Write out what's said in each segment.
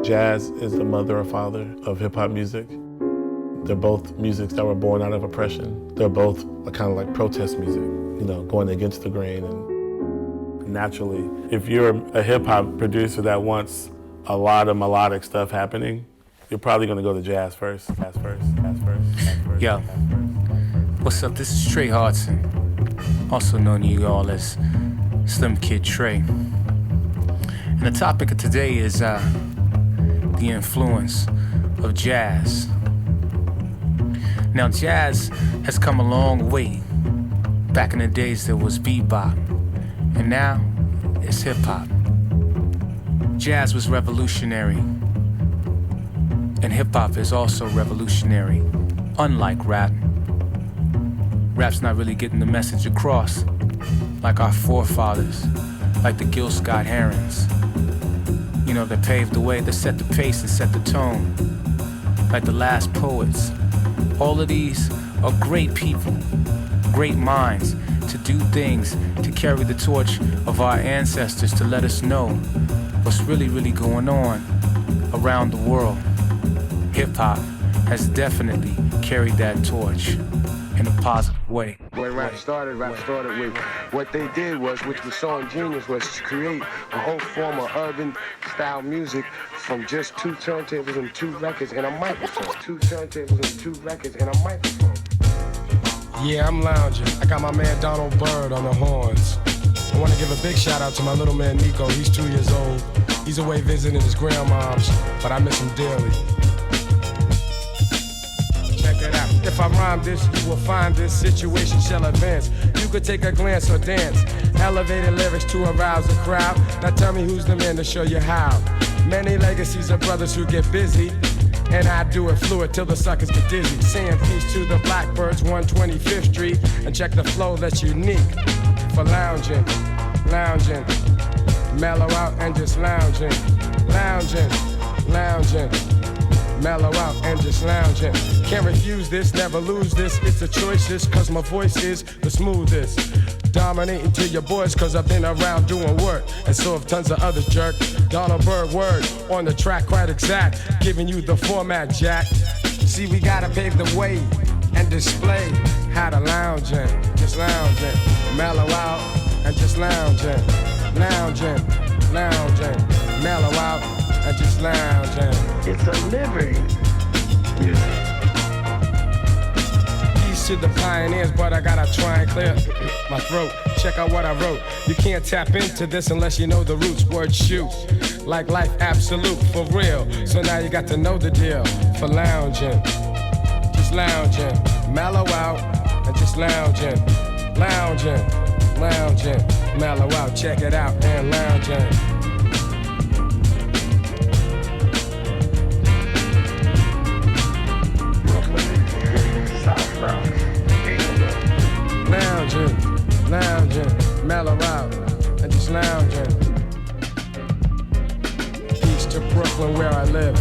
Jazz is the mother or father of hip-hop music. They're both musics that were born out of oppression. They're both kind of like protest music, you know, going against the grain. And naturally, if you're a hip-hop producer that wants a lot of melodic stuff happening, you're probably gonna go to jazz first. Yo, what's up? This is Trey Hudson, also known to you all as Slim Kid Trey. And the topic of today is the influence of jazz. Now, jazz has come a long way. Back in the days, there was bebop, and now it's hip-hop. Jazz was revolutionary, and hip-hop is also revolutionary, unlike rap. Rap's not really getting the message across, like our forefathers, like the Gil Scott-Herons. You know, they paved the way, they set the pace and set the tone, like the last poets. All of these are great people, great minds to do things, to carry the torch of our ancestors, to let us know what's really, really going on around the world. Hip-hop has definitely carried that torch in a positive way. When rap started with what they did was, which was so ingenious, was to create a whole form of urban style music from just two turntables and two records and a microphone. Two turntables and two records and a microphone. Yeah, I'm lounging. I got my man Donald Byrd on the horns. I want to give a big shout out to my little man Nico. He's 2 years old. He's away visiting his grandmoms, but I miss him dearly. Check it out. If I rhyme this, you will find this situation shall advance. You could take a glance or dance. Elevated lyrics to arouse the crowd. Now tell me who's the man to show you how. Many legacies of brothers who get busy, and I do it fluid till the suckers get dizzy. Saying peace to the Blackbirds, 125th Street, and check the flow that's unique for lounging, mellow out and just lounging, mellow out and just lounging. Can't refuse this, never lose this. It's a choice, this, cause my voice is the smoothest. Dominating to your boys, cause I've been around doing work, and so have tons of others, jerk. Donald Byrd word on the track, quite exact, giving you the format, Jack. See, we gotta pave the way and display how to lounging, just lounging, mellow out and just lounging, mellow out and just lounging. It's a living music. To the pioneers, but I gotta try and clear my throat. Check out what I wrote. You can't tap into this unless you know the roots. Word shoot, like life absolute, for real. So now you got to know the deal. For lounging, just lounging, mellow out and just lounging, mellow out. Check it out and lounging. Lounging, mellow out, and just lounging. Peace to Brooklyn where I live.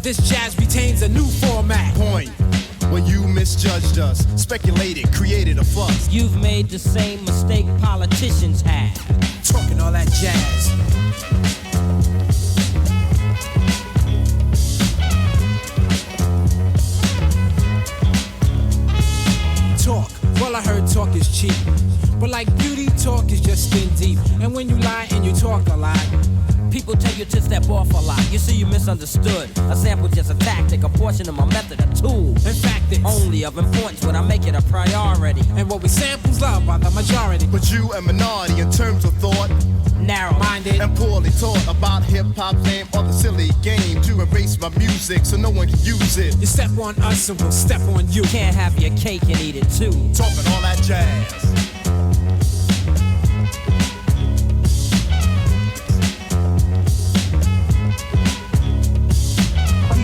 This jazz retains a new format. Point. When you misjudged us, speculated, created a fuss. You've made the same mistake politicians have. Talking all that jazz. Talk. Well, I heard talk is cheap. But like beauty, talk is just skin deep. And when you lie and you talk a lot, people tell you to step off a lot. You see, you misunderstood. A sample just a tactic, a portion of my method, a tool. In fact, it's only of importance when I make it a priority. And what we sample's loved by the majority. But you a minority in terms of thought. Narrow-minded and poorly taught about hip-hop's name or the silly game to erase my music so no one can use it. You step on us and we'll step on you. Can't have your cake and eat it too. Talking all that jazz.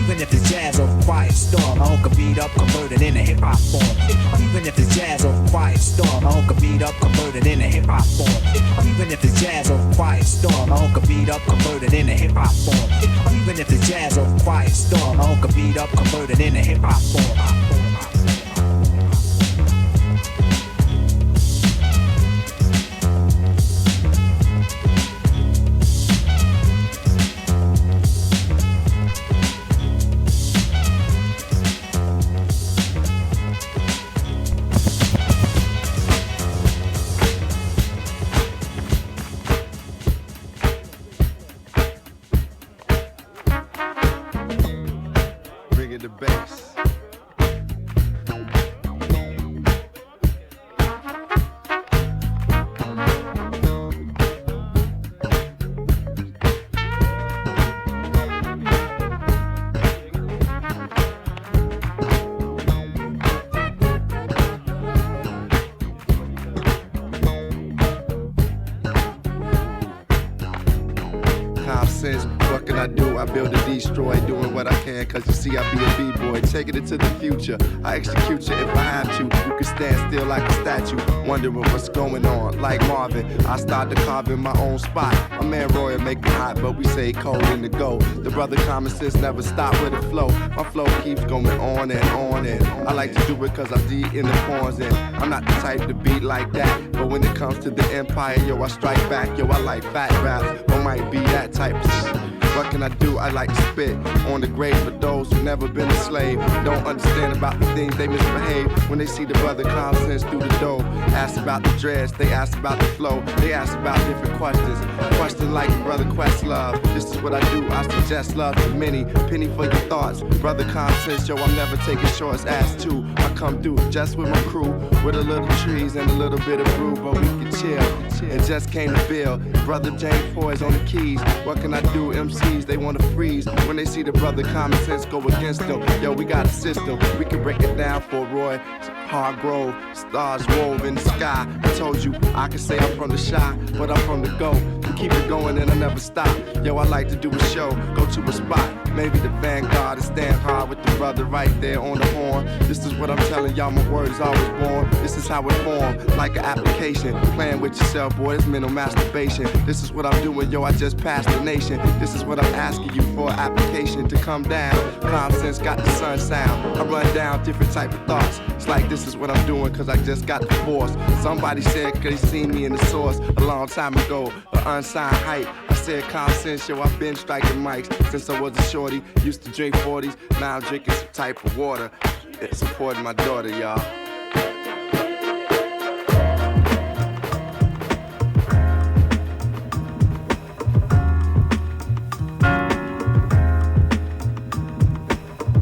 Even if the jazz or quiet storm, I hook a beat up, converted into hip-hop form. Even if the jazz or quiet storm, I hook a beat up, converted into hip-hop form. Even if the jazz or quiet storm, I hook a beat up, converted into hip-hop form. Even if the jazz or quiet storm, I hook a beat up, converted into hip-hop form. The bass. What can I do? I build and destroy, doing what I can, cause you see I be a B-boy, taking it to the future. I execute you if I have to. You can stand still like a statue, wondering what's going on. Like Marvin, I started carving my own spot. My man Roy make it hot, but we say cold in the go. The brother common sense never stop with the flow. My flow keeps going on and on and I like to do it cause I deep in the pawns and I'm not the type to beat like that. But when it comes to the empire, yo, I strike back. Yo, I like fat raps, or might be that type of shit. What can I do? I like to spit on the grave for those who never been a slave. Don't understand about the things they misbehave when they see the brother common sense through the door. Ask about the dreads, they ask about the flow, they ask about different questions. Question like brother Questlove. This is what I do, I suggest love to many. Penny for your thoughts, brother common sense, yo, I'm never taking shorts. Ask two, I come through just with my crew, with a little trees and a little bit of brew, but we can chill. And just came to feel, brother James Poise on the keys. What can I do? MCs, they wanna freeze when they see the brother common sense go against them. Yo, we got a system, we can break it down for Roy. Hargrove, stars wove in the sky. I told you I can say I'm from the shy, but I'm from the go. keep it going and I never stop. Yo, I like to do a show, go to a spot. Maybe the Vanguard and stand hard with the brother right there on the horn. This is what I'm telling y'all, my word is always born. This is how it formed, like an application. Playing with yourself, boy, it's mental masturbation. This is what I'm doing, yo, I just passed the nation. This is what I'm asking you for, application to come down. Common sense got the sun sound. I run down different type of thoughts. It's like this is what I'm doing, cause I just got the force. Somebody said they seen me in the source a long time ago, an unsigned hype. I said common sense, yo, I've been striking mics since I was a shorty. Used to drink 40s, now I'm drinking some type of water. It's supporting my daughter, y'all.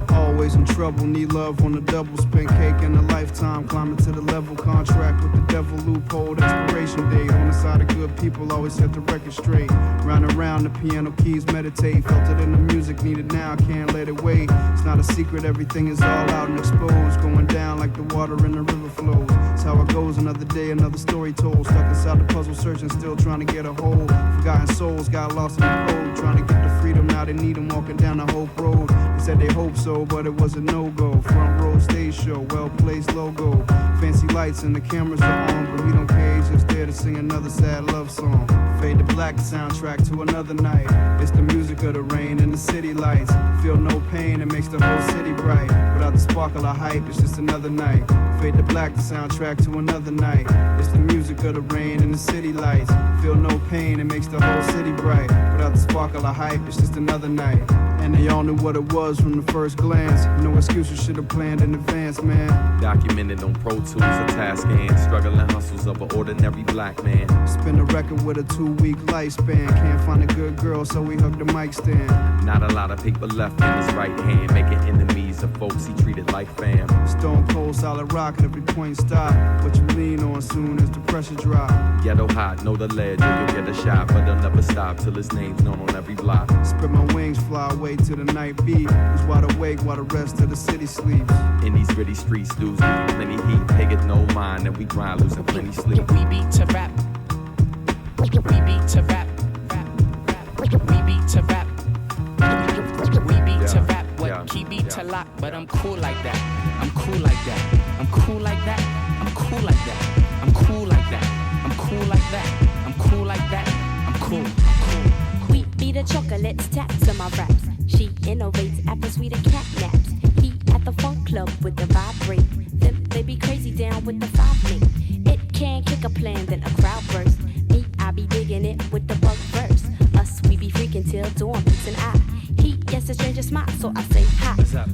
Always in trouble, need love on the double. Spend cake in a lifetime, climbing to the level. Contract with the devil, loophole, expiration date. On the side of good people, always set the record straight. Round and round, the piano keys meditate. Felt it in the music, need it now, can't let it wait. It's not a secret, everything is all out and exposed. Going down like the water in the river flows. It's how it goes, another day, another story told. Stuck inside the puzzle, searching, still trying to get a hold. Forgotten souls, got lost in the cold. Trying to get the freedom, now they need them walking down the Hope Road. They said they hope so, but it was a no-go. Front row stage show, well-placed logo. Fancy lights and the cameras are on, but we don't care, he's just there to sing another sad love song. Fade to black, soundtrack to another night. It's the music of the rain and the city lights. Feel no pain, it makes the whole city bright. Without the sparkle of hype, it's just another night. Fade to black, the soundtrack to another night. It's the music of the rain and the city lights. Feel no pain, it makes the whole city bright. Without the sparkle of hype, it's just another night. And they all knew what it was from the first glance. No excuses, should have planned in advance, man. Documented on Pro Tools or Tascam. Struggling hustles of an ordinary black man. Spin a record with a 2-week lifespan. Can't find a good girl, so we hugged the mic stand. Not a lot of paper left in his right hand. Making enemies of folks he treated like fam. Stone cold, solid rock at every point stop. What you lean on soon as the pressure drop. Ghetto hot, know the ledge, or you'll get a shot. But they'll never stop till his name's known on every block. Spread my wings, fly away to the night beat. Was wide awake while the rest of the city sleeps. In these gritty streets, dudes give you plenty heat. They get no mind, and we grind, losing plenty sleep. We beat to rap. We beat to rap. We beat to rap. We beat to rap. What key beat to lock? But I'm cool like that. I'm cool like that. I'm cool like that. I'm cool like that. I'm cool like that. I'm cool like that. I'm cool like that. I'm cool. I'm cool. We beat the chocolates, taps to my raps. She innovates after sweeter cat naps. He at the funk club with the vibrate. Them they be crazy down with the 5-link. It can kick a plan, then a crowd burst. Me, I be digging it with the bug verse. Us, we be freaking till dawn beats an eye. He gets a stranger smile, so I say hi.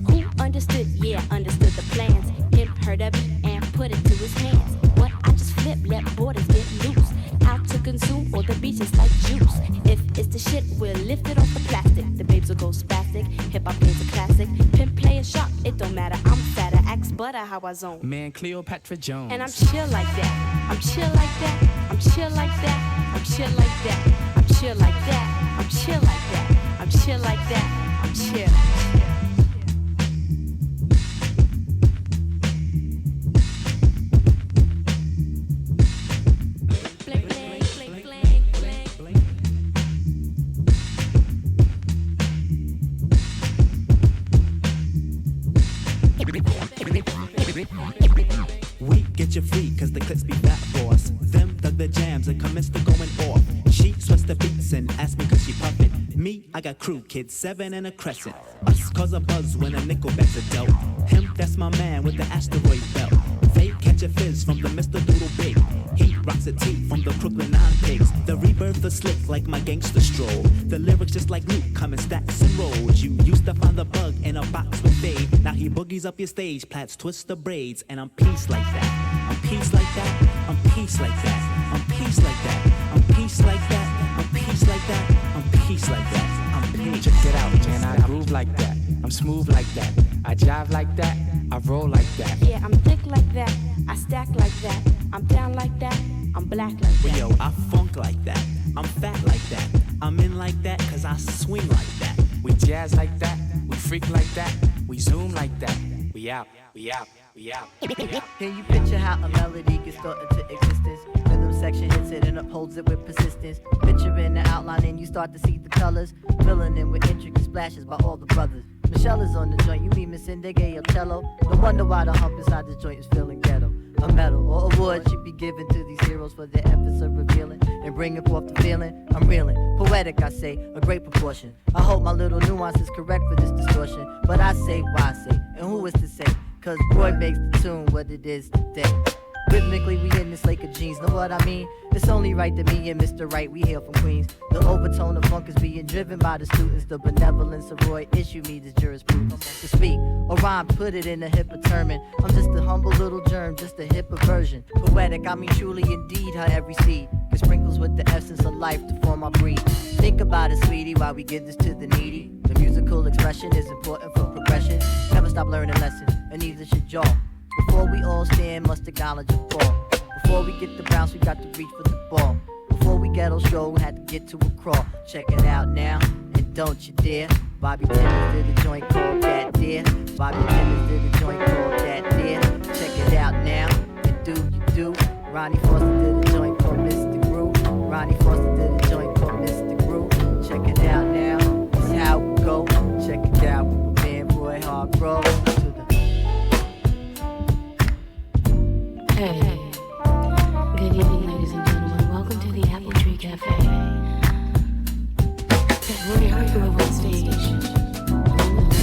Who understood? Yeah, understood the plans. Him heard of it and put it to his hands. What I just flip, let borders get loose. Out to consume all the beaches like juice. If it's the shit, we'll lift it off the plastic. The babes will go spastic. Hip hop is a classic. Pimp play a shot, it don't matter. I'm fatter, axe butter, how I zone. Man, Cleopatra Jones. And I'm chill like that. I'm chill like that. I'm chill like that. I'm chill like that. I'm chill like that. I'm chill like that. I'm chill like that. I'm chill. We get you free, cause the clips be fat for us. Them dug the jams and commenced to going off. She sweats the beats and asked me cause she puffin'. Me, I got crew, kids, 7 and a crescent. Us cause a buzz when a nickelback's a dope. Him, that's my man with the asteroid belt. They catch a fizz from the Mr. Doodle Big. He rocks a tee from the Brooklyn 9 Pigs. The rebirth is slick like my gangster stroll. The lyrics just like Luke, come in stacks and rolls. You used to find the bug in a box with Dave. Now he boogies up your stage, plats twist the braids. And I'm peace like that. I'm peace like that. I'm peace like that. I'm peace like that. I'm peace like that. I'm peace like that. I'm peace like that. I'm peace. Check it out, man. I groove like that. I'm smooth like that. I jive like that. I roll like that. Yeah, I'm thick like that. I stack like that. I'm down like that. I'm black like that. Yo, I funk like that. I'm fat like that. I'm in like that cause I swing like that. We jazz like that. We freak like that. We zoom like that. We out. We out. We out. Can you picture how a melody gets thought into existence? Rhythms section hits it and upholds it with persistence. Picturing the outline and you start to see the colors. Filling in with intricate splashes by all the brothers. Michelle is on the joint, you mean Miss Indege of cello. No wonder why the hump inside this joint is feeling ghetto. A medal or award should be given to these heroes for their efforts of revealing and bringing forth the feeling. I'm reeling, poetic I say, a great proportion. I hope my little nuance is correct for this distortion. But I say why I say, and who is to say? Cause Roy makes the tune what it is today. Rhythmically we in this lake of jeans, know what I mean? It's only right that me and Mr. Right, we hail from Queens. The overtone of funk is being driven by the students. The benevolence of Roy issue me this jurisprudence. To speak or rhyme, put it in a hipper term. I'm just a humble little germ, just a hipper version. Poetic, I mean truly indeed her every seed. It sprinkles with the essence of life to form our breed. Think about it, sweetie, while we give this to the needy. The musical expression is important for progression. Never stop learning lessons, and neither should y'all. Before we all stand, must acknowledge a fall. Before we get the bounce, we got to reach for the ball. Before we get on show, we had to get to a crawl. Check it out now, and don't you dare. Bobby Timmons did a joint called that Dere. Bobby Timmons did a joint called that Dere. Check it out now, and do you do. Ronnie Foster did a joint called Mr. Brew. Ronnie Foster did a joint called Mr. Brew. Check it out now, it's how we go. Check it out with my man Roy Hargrove. Hey, good evening, ladies and gentlemen. Welcome to the Apple Tree Cafe. Roy Hargrove on stage.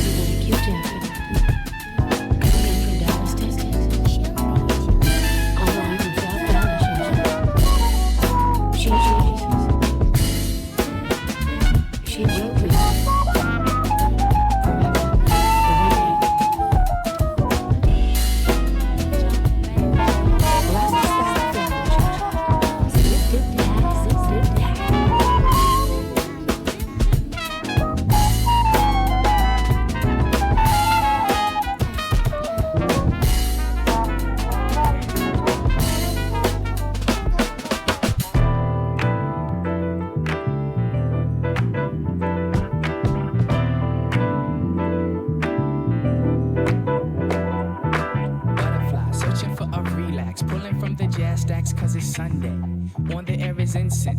Very cute and coming in from Dallas, Texas. All the way from South Dallas. She will be.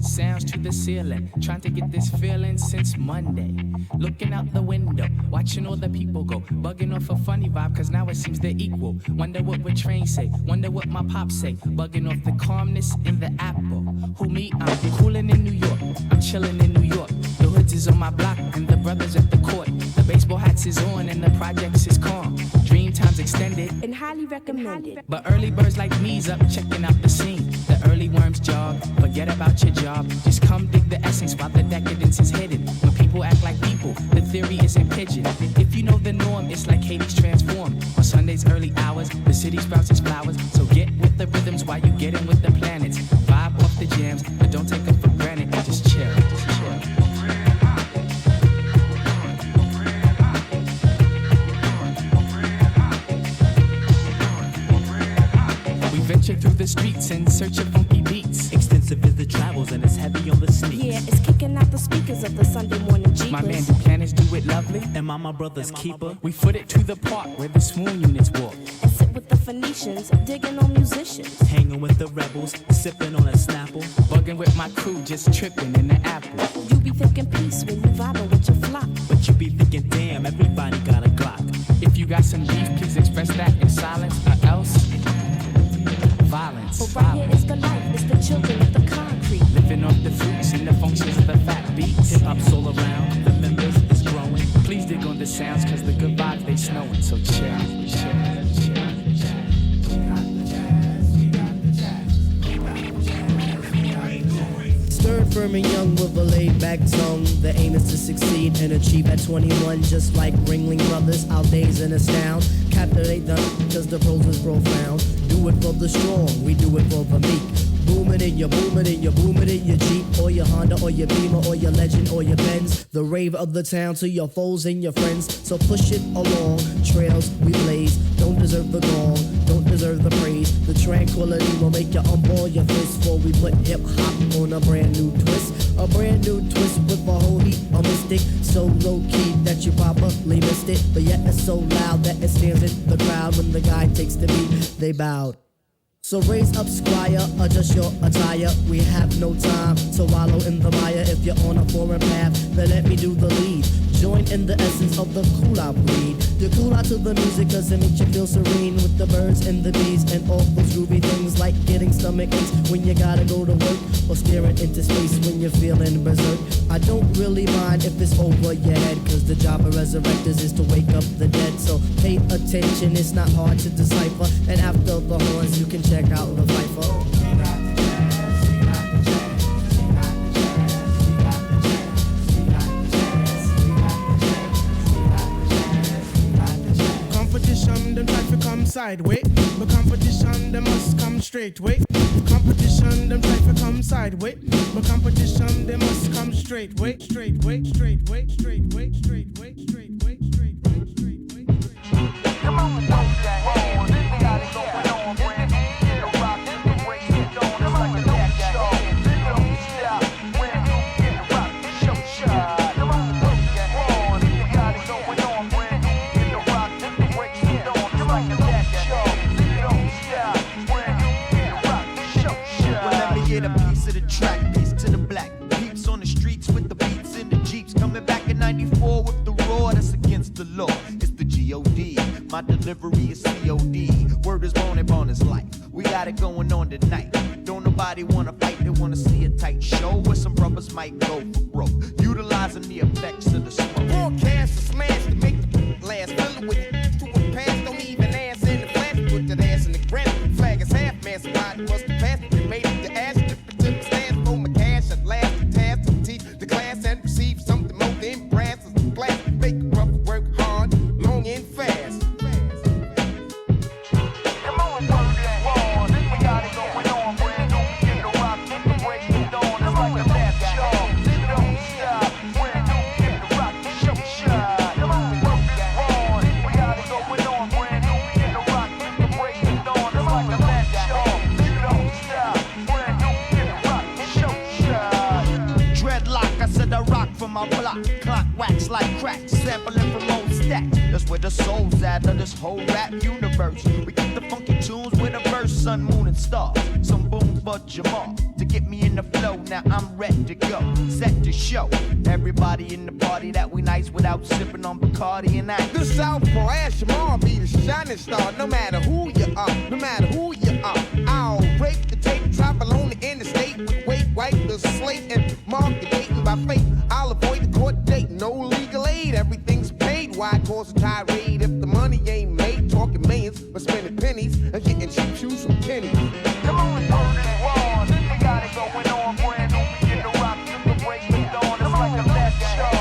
Sounds to the ceiling, trying to get this feeling since Monday. Looking out the window, watching all the people go, bugging off a funny vibe, cause now it seems they're equal. Wonder what would Train say, wonder what my pop say, bugging off the calmness in the apple. Who me? I'm coolin' in New York, I'm chillin' in New York. The hoods is on my block and the brothers at the court. The baseball hats is on and the projects is calm. Dream times extended and highly recommended. But early birds like me's up checking out the scene. The early worms jog, forget about your job. Just come dig the essence while the decadence is hidden. When people act like people, the theory isn't pigeon. If you know the norm, it's like Hades transformed. On Sunday's early hours, the city sprouts its flowers. So get with the rhythms while you get in with the planets. Vibe off the jams, but don't take them for granted. Just chill, just chill. Venture through the streets in search of funky beats. Extensive is the travels and it's heavy on the sneaks. Yeah, it's kicking out the speakers of the Sunday morning Jeepers. My man Buchanan's do it lovely. And my brother's keeper. We foot it to the park where the swoon units walk. And sit with the Phoenicians, digging on musicians. Hanging with the rebels, sipping on a Snapple. Bugging with my crew, just tripping in the apple. You be thinking peace when you vibing with your flock. But you be thinking, damn, everybody got a Glock. If you got some beef, please express that in silence or else violence. But right here is the life, it's the children of the concrete. Living off the fruits and the functions of the fat beats. Hip-hop's all around, the members is growing. Please dig on the sounds, cause the good vibes, they snowing. So chill, chill. Stern, firm, and young with a laid-back tongue. The aim is to succeed and achieve at 21. Just like Ringling Brothers, our days in astound. Captivate them, cause the prose is profound. Do it for the strong, we do it for the meek. Boom it in your Jeep, or your Honda, or your Beamer, or your Legend, or your Benz. The rave of the town to your foes and your friends. So push it along, trails we blaze. Don't deserve the gong, don't deserve the praise. The tranquility will make you unball your fist. For we put hip-hop on a brand new twist. A brand new twist with a whole heap of mystic. So low-key that you probably missed it. But yet it's so loud that it stands in the crowd. When the guy takes the beat, they bowed. So raise up, squire, adjust your attire. We have no time to wallow in the mire. If you're on a foreign path, then let me do the lead. Join in the essence of the cool out breed. You cool out to the music cause it makes you feel serene with the birds and the bees and all those groovy things like getting stomach aches when you gotta go to work or staring into space when you're feeling berserk. I don't really mind if it's over your head cause the job of resurrectors is to wake up the dead. So pay attention, it's not hard to decipher. And after the horns you can check out the Viper. Them try to come sideways, but competition them must come straight way. Competition them try to come sideways, but competition they must come straight way, straight way, straight way, straight way, straight way, straight way, straight way, straight way. Come on, don't that wrong. This got it going on, brand new. Get a rock, this the way it's on. It's like a that show. This don't stop. Brand new, get a rock, this show shot. Come on, don't that wrong. This got it going on, brand new. Get a rock, this the way it's on. Get a piece of the track, piece to the black peeps on the streets with the beats in the jeeps. Coming back in 94 with the roar that's against the law. It's the G.O.D. My delivery is C.O.D. Word is born upon his life. We got it going on tonight. Don't nobody wanna fight, they wanna see a tight show where some brothers might go for broke. Utilizing the effects of the smoke. Broadcast a smash to make the last. Fill it with it to a pass. Don't even answer in the flash. Put that ass in the ground. Flag is half man. Somebody must have passed it. They made it to ash. My block, clock wax like crack, sampling from old stacks. That's where the soul's at of this whole rap universe. We get the funky tunes with a verse, sun, moon, and stars. Some boom for Jamal to get me in the flow. Now I'm ready to go, set to show everybody in the party that we nice without sipping on Bacardi and that. The Southpaw Ash Jamal be the shining star. No matter who you are, no matter who you are. I'll break the tape, travel on the interstate with weight, wipe the slate, and mark the dating by fate. I'll avoid the court date, no legal aid, everything's paid. Why cause a tirade if the money ain't made? Talking millions, but spending pennies and getting cheap shoes from Kenny. Come on, turn it on. We got it going on, brand new. We get the rock, just the break it on. It's like a that show.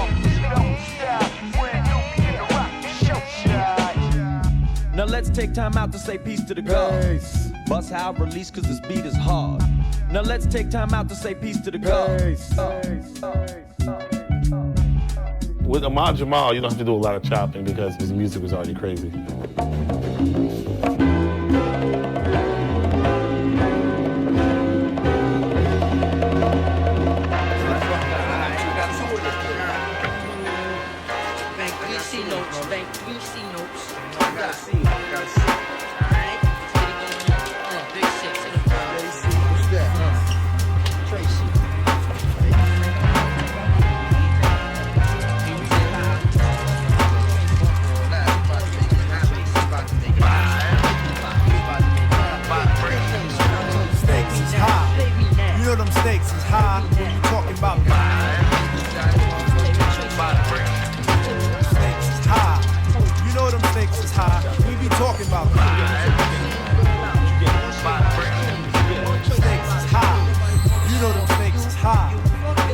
Don't stop, brand new. We get the rock, show shot. Now let's take time out to say peace to the gods. Bust how release cause this beat is hard. Now let's take time out to say peace to the gods. With Ahmad Jamal, you don't have to do a lot of chopping because his music was already crazy. Stakes is high when you talking about stakes is high. You know them stakes is high. We be talking about stakes is high. You know them stakes is high.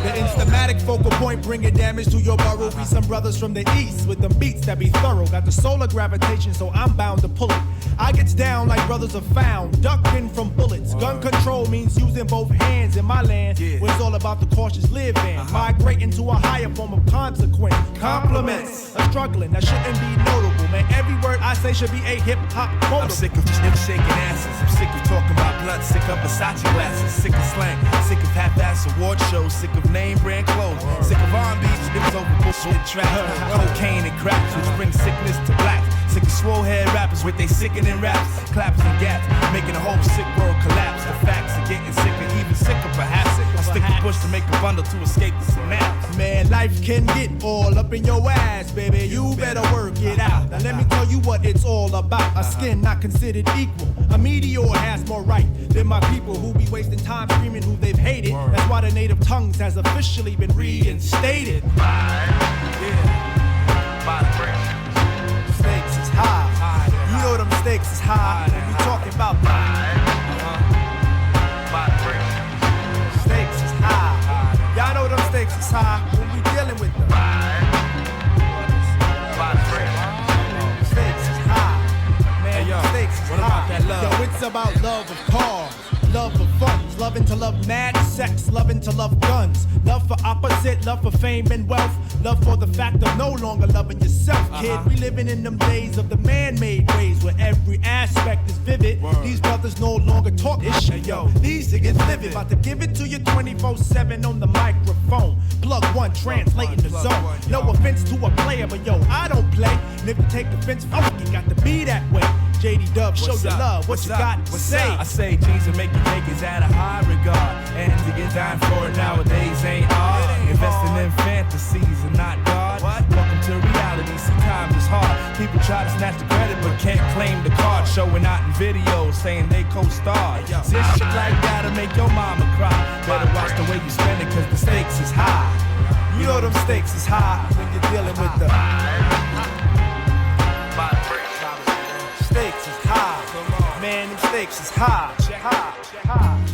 The instamatic focal point bringing damage to your burrow. Be some brothers from the east with them beats that be thorough. Got the solar gravitation, so I'm bound to pull it. I gets down like brothers are found, ducking from bullets. Gun control means using both hands in my land, where it's all about the cautious living. Migrating to a higher form of consequence. Compliments are struggling, that shouldn't be notable. Man, every word I say should be a hip-hop quotable. I'm sick of them shaking asses. I'm sick of talking about blunt, sick of Versace glasses, sick of slang, sick of half-ass award shows, sick of name brand clothes, sick of R&B, it was over bullshit tracks, cocaine and cracks, which brings sickness to blacks. Sick of swole head rappers with they sickening raps, claps and gaps, making the whole sick world collapse. The facts are getting sicker, even sicker perhaps. I stick a push to make a bundle to escape the synapse. Man, life can get all up in your ass, baby. You better work it out. Now let me tell you what it's all about. A skin not considered equal. A meteor has more right than my people who be wasting time screaming who they've hated. That's why the native tongues has officially been reinstated. Stakes is high. You know them stakes is high. We talking about stakes is high. Y'all know them stakes is high when we dealing with them. Stakes is high. Man, hey, yo, stakes is what high. about that love? Yo, it's about love of cars. Love of funds, loving to love mad sex, loving to love guns, love for opposite, love for fame and wealth, love for the fact of no longer loving yourself, kid. We living in them days of the man-made ways where every aspect is vivid. These brothers no longer talk this shit, yo. These niggas live about to give it to you 24/7 on the microphone. Plug one, translating the zone. No offense to a player, but yo, I don't play. And if you take offense, fuck it, got to be that way. JD Dub, show your love, what you got to say? I say jeans and make you take is out of high regard. And to get down for it nowadays ain't hard. Investing in fantasies and not God. Welcome to reality, see times is hard. People try to snatch the credit but can't claim the card. Showing out in videos saying they co-starred. This shit like that'll make your mama cry. Better watch the way you spend it cause the stakes is high. You know them stakes is high when you're dealing with the stakes is high. Man, them stakes is high. Sound.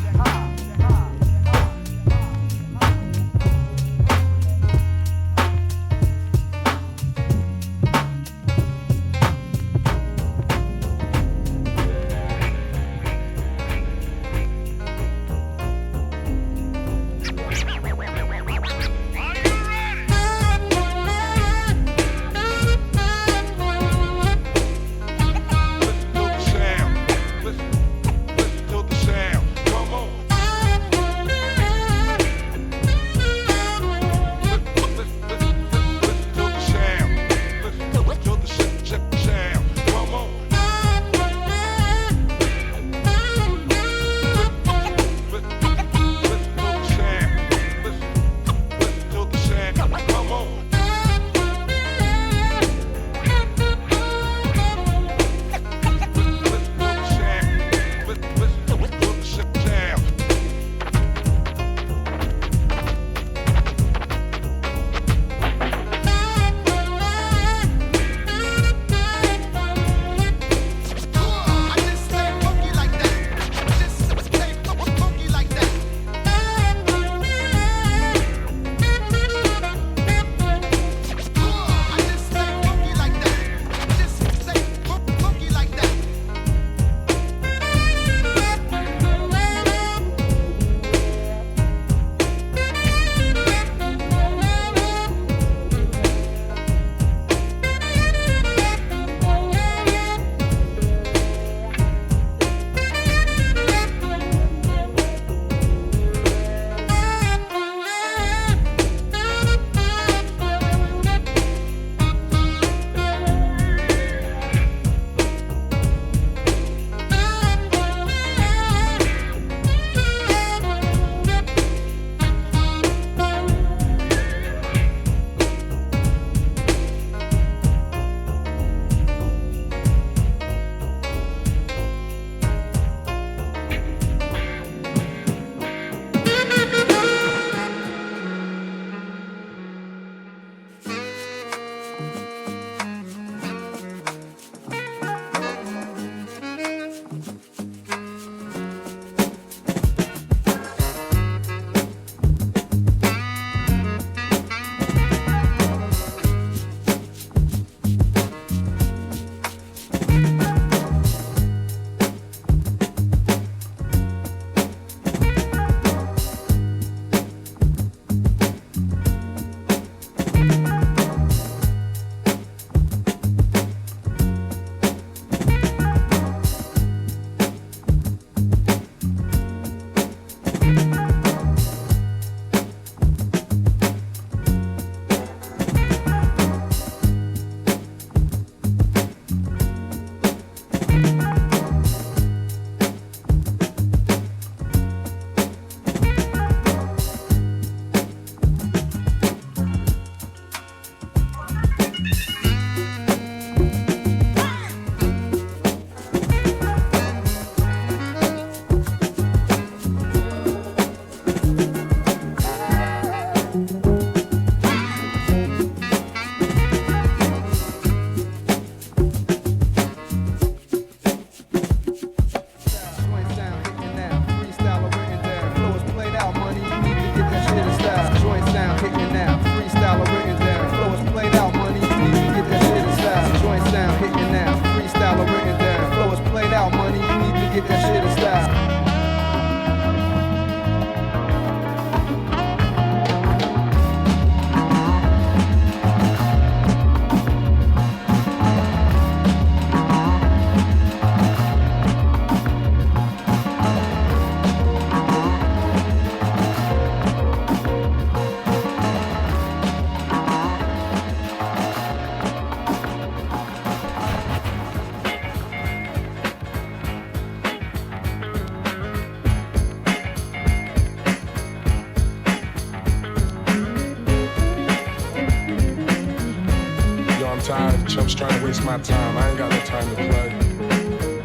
tired, chumps trying to waste my time. I ain't got no time to play.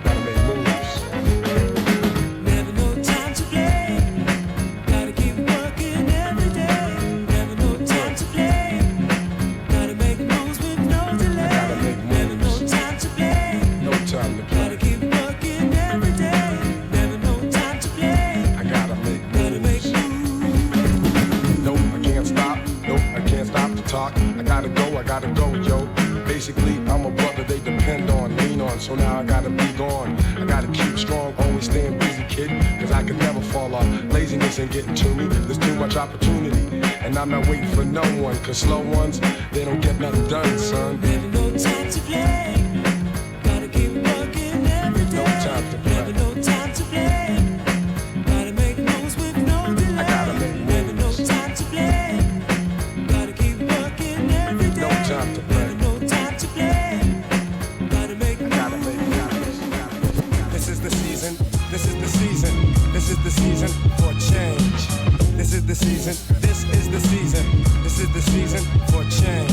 Gotta make moves. Never no time to play. Gotta keep working every day. Never no time to play. Gotta make moves with no delay. Never no time to play. No time to play. Gotta keep working every day. Never no time to play. I gotta make moves. Nope, I can't stop. Nope, I can't stop to talk. I gotta go, yo. Basically, I'm a brother they depend on, lean on, so now I gotta be gone. I gotta keep strong, always staying busy, kid, cause I can never fall off. Laziness ain't getting to me, there's too much opportunity. And I'm not waiting for no one, cause slow ones, they don't get nothing done, son. Never no time to play. Gotta keep working every day. No time to play. Never no time to play. Gotta make moves with no delay. I gotta make moves. Never no time to play. Gotta keep working every day. No time to play. Never no time to play. Gotta make moves. This is the season, this is the season, this is the season for change. This is the season, this is the season, this is the season for change.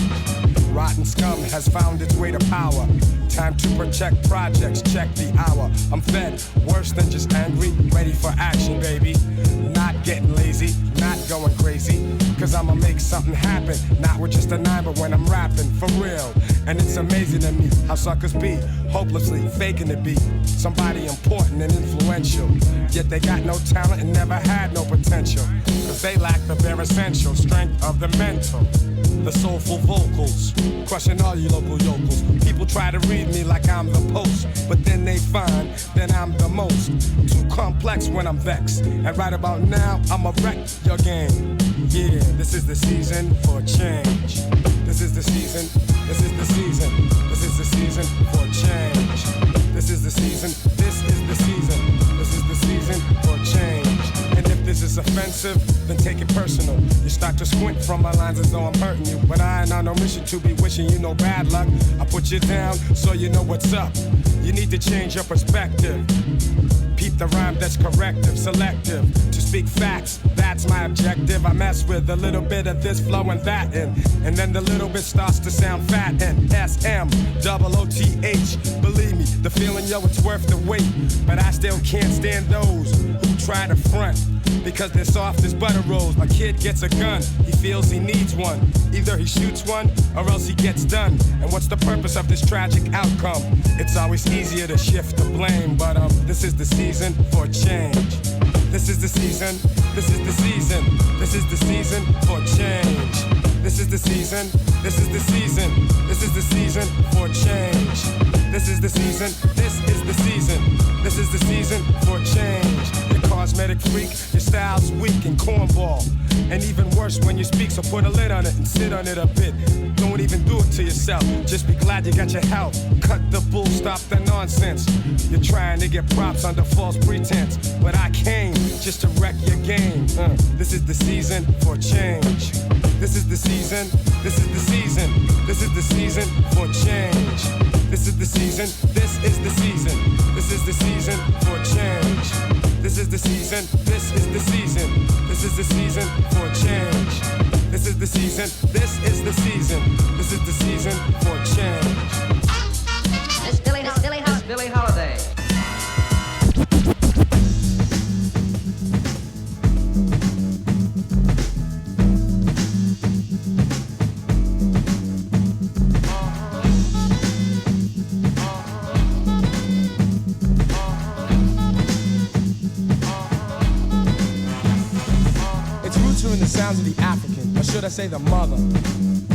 Rotten scum has found its way to power. Time to protect projects, check the hour. I'm fed, worse than just angry, ready for action, baby. Not getting lazy, not going crazy, cause I'ma make something happen. Not with just a 9, but when I'm rapping, for real. And it's amazing to me how suckers be, hopelessly faking to be somebody important and influential. Yet they got no talent and never had no potential, cause they lack the bare essential strength of the mental. The soulful vocals, crushing all you local yokels. People try to read me like I'm the post, but then they find that I'm the most. Too complex when I'm vexed, and right about now, I'ma wreck your game. Yeah, this is the season for change. This is the season, this is the season, this is the season for change. This is the season, this is the season, this is the season for change. And if this is offensive, then take it personal. You start to squint from my lines as though I'm hurting you, but I ain't on no mission to be wishing you no bad luck. I put you down so you know what's up. You need to change your perspective. Peep the rhyme that's corrective, selective. To speak facts, that's my objective. I mess with a little bit of this flow and that in, and then the little bit starts to sound fat and S-M-O-O-T-H. Believe me, the feeling, yo, it's worth the wait. But I still can't stand those who try to front, because they're soft as butter rolls. A kid gets a gun, he feels he needs one. Either he shoots one, or else he gets done. And what's the purpose of this tragic outcome? It's always easier to shift the blame, but this is the season for change. This is the season, this is the season, this is the season for change. This is the season, this is the season, this is the season for change. This is the season, this is the season, this is the season for change. You're cosmetic freak, your style's weak and cornball. And even worse when you speak, so put a lid on it and sit on it a bit. Don't even do it to yourself, just be glad you got your help. Cut the bull, stop the nonsense. You're trying to get props under false pretense, but I came just to wreck your game. This is the season for change. This is the season, this is the season, this is the season for change. This is the season, this is the season, this is the season for change. This is the season, this is the season, this is the season for change. This is the season, this is the season, this is the season for change. It's Billie Holiday. The sounds of the African, or should I say the mother,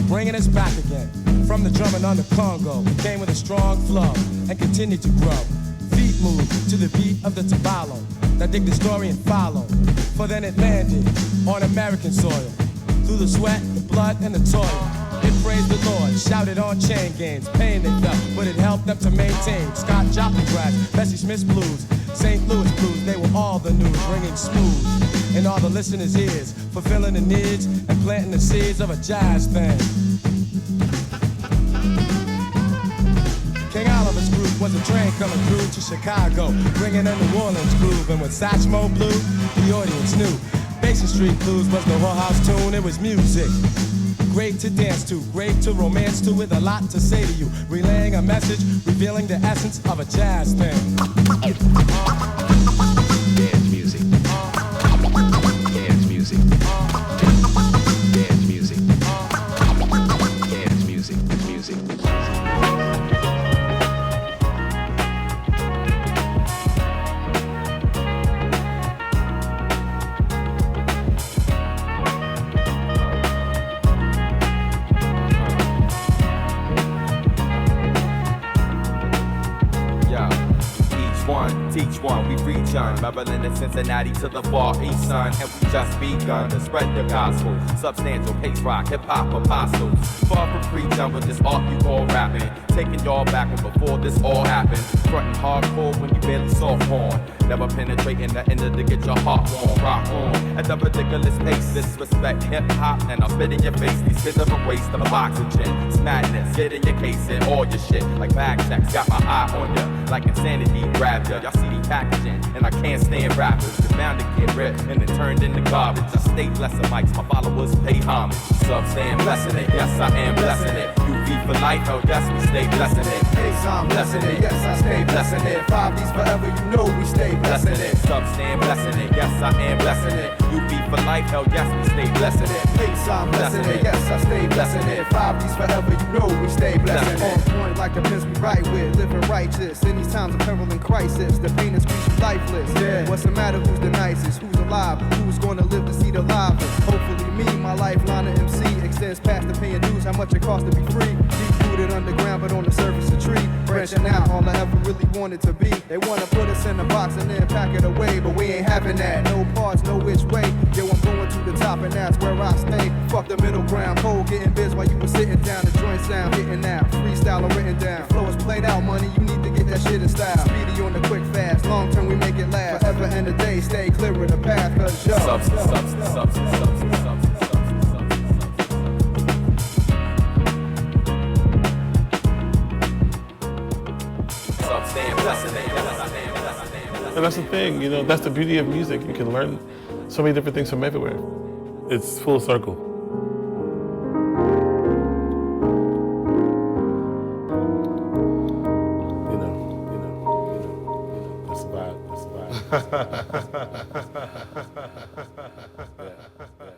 bringing us back again from the drumming on the Congo. We came with a strong flow and continue to grow. Feet move to the beat of the tabalo. Now dig the story and follow, for then it landed on American soil. Through the sweat, the blood, and the toil, it praised the Lord, shouted on chain gangs. Pain they felt, but it helped them to maintain. Scott Joplin crash, Bessie Smith's blues, St. Louis blues, they were all the news, ringing smooth in all the listeners' ears, fulfilling the needs and planting the seeds of a jazz thing. King Oliver's group was a train coming through to Chicago, bringing a New Orleans groove, and when Satchmo blew, the audience knew. Basin Street Blues was the whorehouse tune, it was music. great to dance to, great to romance to, with a lot to say to you. Relaying a message, revealing the essence of a jazz thing. Dance music. Dance music. Dance music. Dance music. Music. Teach one, we reach on Maryland and Cincinnati to the far east, son. And we just begun to spread the gospel. Substantial pace rock, hip-hop apostles. Far from preaching with this art you call rapping. Taking y'all back when before this all happened. Frontin' hardcore when you barely soft porn. Never penetrating the end to get your heart warm. Rock on at the ridiculous pace. Disrespect hip-hop and I'll spit in your face. These kids are a waste of oxygen. It's madness, get in your case and all your shit. Like bag checks, got my eye on ya. Like insanity grabbed ya. Y'all see the packaging and I can't stand rappers. You're bound to get ripped and then turned into garbage. I stay blessing mics, my followers pay homage. Subs staying blessing it, yes I am blessing it. UV for life, oh yes we stay blessing it. Pace, I'm blessing it, yes I stay blessing it. 5Ds forever, you know we stay blessing it. Subs staying blessing it, yes I am blessing it. UV for life, hell yes we stay blessing it. Pace, I'm blessing it, yes I stay blessing it. 5Ds forever, you know we stay blessing it. On point like the pins we write with, living righteous. In these times of peril and crisis, the pain is squeezed lifeless. Yeah. What's the matter? Who's the nicest? Who's alive? Who's gonna live to see the livest? Hopefully me, my lifeline of MC extends past the paying dues. How much it costs to be free? Deep rooted underground, but on the surface a tree. Branching out, all I ever really wanted to be. They wanna put us in a box and then pack it away, but we ain't having that. No parts, no which way. Yo, I'm going to the top and that's where I stay. Fuck the middle ground, cold getting biz while you were sitting down. The joint sound hitting out, freestyle or written down. Flow is played out, money, you need to get that shit in style. Speedy on the quick fast, long term we make it last. Forever and a day, stay clear of the path, cause yo. Subs. And that's the thing, you know, that's the beauty of music. You can learn so many different things from everywhere. It's full circle. You know, that's the vibe, that's the vibe. Yeah.